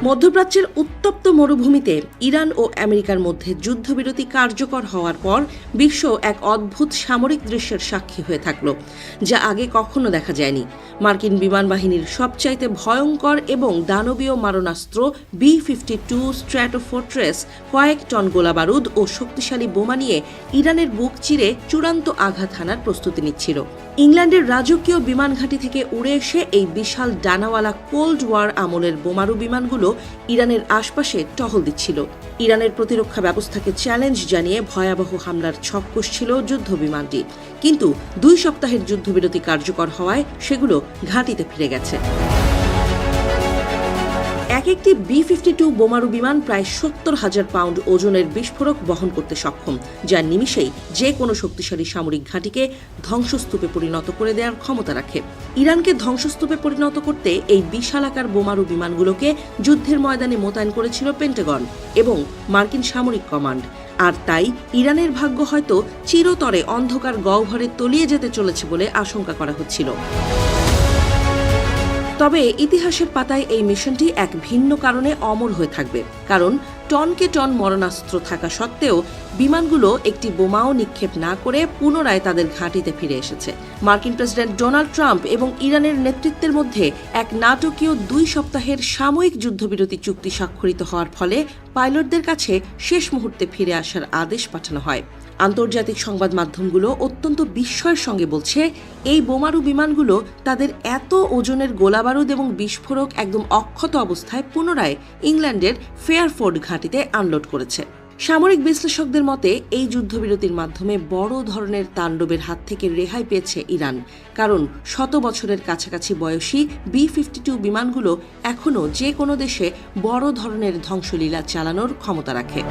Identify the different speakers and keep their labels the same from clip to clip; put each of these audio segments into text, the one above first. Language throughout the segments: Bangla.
Speaker 1: মধ্যপ্রাচ্যের উত্তপ্ত মরুভূমিতে ইরান ও আমেরিকার মধ্যে যুদ্ধবিরতি কার্যকর হওয়ার পর বিশ্ব এক অদ্ভুত সামরিক দৃশ্যের সাক্ষী হয়ে থাকল, যা আগে কখনো দেখা যায়নি। মার্কিন বিমান বাহিনীর সবচাইতে ভয়ঙ্কর এবং দানবীয় মারণাস্ত্র B-52 স্ট্র্যাটোফোর্ট্রেস কয়েক টন গোলাবারুদ ও শক্তিশালী বোমা নিয়ে ইরানের বুক চিরে চূড়ান্ত আঘাত হানার প্রস্তুতি নিচ্ছিল। ইংল্যান্ডের রাজকীয় বিমান ঘাঁটি থেকে উড়ে এসে এই বিশাল ডানাওয়ালা কোল্ড ওয়ার আমলের বোমারু বিমানগুলো ইরানের আশপাশে টহল দিচ্ছিল। ইরানের প্রতিরক্ষা ব্যবস্থাকে চ্যালেঞ্জ জানিয়ে ভয়াবহ হামলার ছক কষছিল যুদ্ধ বিমানটি, কিন্তু 2 সপ্তাহের যুদ্ধবিরতি কার্যকর হওয়ায় সেগুলো ঘাঁটিতে ফিরে গেছে। একটি B-52 বোমারু বিমান প্রায় 70,000 পাউন্ড ওজনের বিস্ফোরক বহন করতে সক্ষম, যা নিমিষেই যে কোনো শক্তিশালী সামরিক ঘাঁটিকে ধ্বংসস্তূপে পরিণত করে দেওয়ার ক্ষমতা রাখে। ইরানকে ধ্বংসস্তূপে পরিণত করতে এই বিশালাকার বোমারু বিমানগুলোকে যুদ্ধের ময়দানে মোতায়েন করেছিল পেন্টাগন এবং মার্কিন সামরিক কমান্ড। আর তাই ইরানের ভাগ্য হয়তো চিরতরে অন্ধকার গহ্বরে তলিয়ে যেতে চলেছে বলে আশঙ্কা করা হচ্ছিল। তবে ইতিহাসের পাতায় এই মিশনটি এক ভিন্ন কারণে অমর হয়ে থাকবে, কারণ টনকে টন মরণাস্ত্র থাকা সত্ত্বেও বিমানগুলো একটি বোমাও নিক্ষেপ না করে পুনরায় তাদের ঘাঁটিতে ফিরে এসেছে। মার্কিন প্রেসিডেন্ট ডোনাল্ড ট্রাম্প এবং ইরানের নেতৃত্বের মধ্যে এক নাটকীয় 2 সপ্তাহের সাময়িক যুদ্ধবিরতি চুক্তি স্বাক্ষরিত হওয়ার ফলে পাইলটদের কাছে শেষ মুহূর্তে ফিরে আসার আদেশ পাঠানো হয়। আন্তর্জাতিক সংবাদ মাধ্যমগুলো অত্যন্ত বিস্ময়ের সঙ্গে বলছে, এই বোমারু বিমানগুলো তাদের এত ওজনের গোলাবারুদ এবং বিস্ফোরক একদম অক্ষত অবস্থায় পুনরায় ইংল্যান্ডের ফেয়ারফোর্ড ঘাঁটিতে আনলোড করেছে। সামরিক বিশ্লেষকদের মতে এই যুদ্ধবিরতির মাধ্যমে বড় ধরনের তাণ্ডবের হাত থেকে রেহাই পেয়েছে ইরান, কারণ 100 বছরের কাছাকাছি বয়সী B-52 বিমানগুলো এখনও যে কোনো দেশে বড় ধরনের ধ্বংসলীলা চালানোর ক্ষমতা রাখে।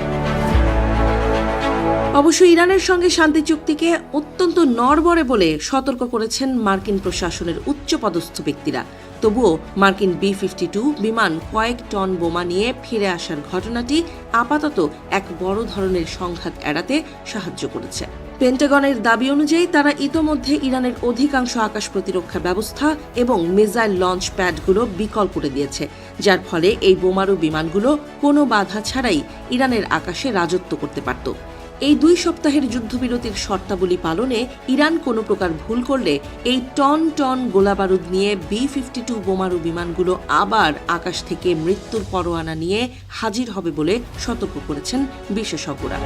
Speaker 1: অবশ্য ইরানের সঙ্গে শান্তি চুক্তিকে অত্যন্ত নড়বড়ে বলে সতর্ক করেছেন মার্কিন প্রশাসনের উচ্চপদস্থ ব্যক্তিরা। তবুও মার্কিন B-52 বিমান কয়েক টন বোমা নিয়ে ফিরে আসার ঘটনাটি আপাতত এক বড় ধরনের সংঘাত এড়াতে সাহায্য করেছে। পেন্টাগনের দাবি অনুযায়ী তারা ইতোমধ্যে ইরানের অধিকাংশ আকাশ প্রতিরক্ষা ব্যবস্থা এবং মিসাইল লঞ্চ প্যাডগুলো বিকল করে দিয়েছে, যার ফলে এই বোমারু বিমানগুলো কোনো বাধা ছাড়াই ইরানের আকাশে রাজত্ব করতে পারত। এই 2 সপ্তাহের যুদ্ধবিরতির শর্তাবলী পালনে ইরান কোনো প্রকার ভুল করলে এই টন টন গোলাবারুদ নিয়ে B-52 বোমারু বিমানগুলো আবার আকাশ থেকে মৃত্যুর পরোয়ানা নিয়ে হাজির হবে বলে সতর্ক করেছেন বিশেষজ্ঞরা।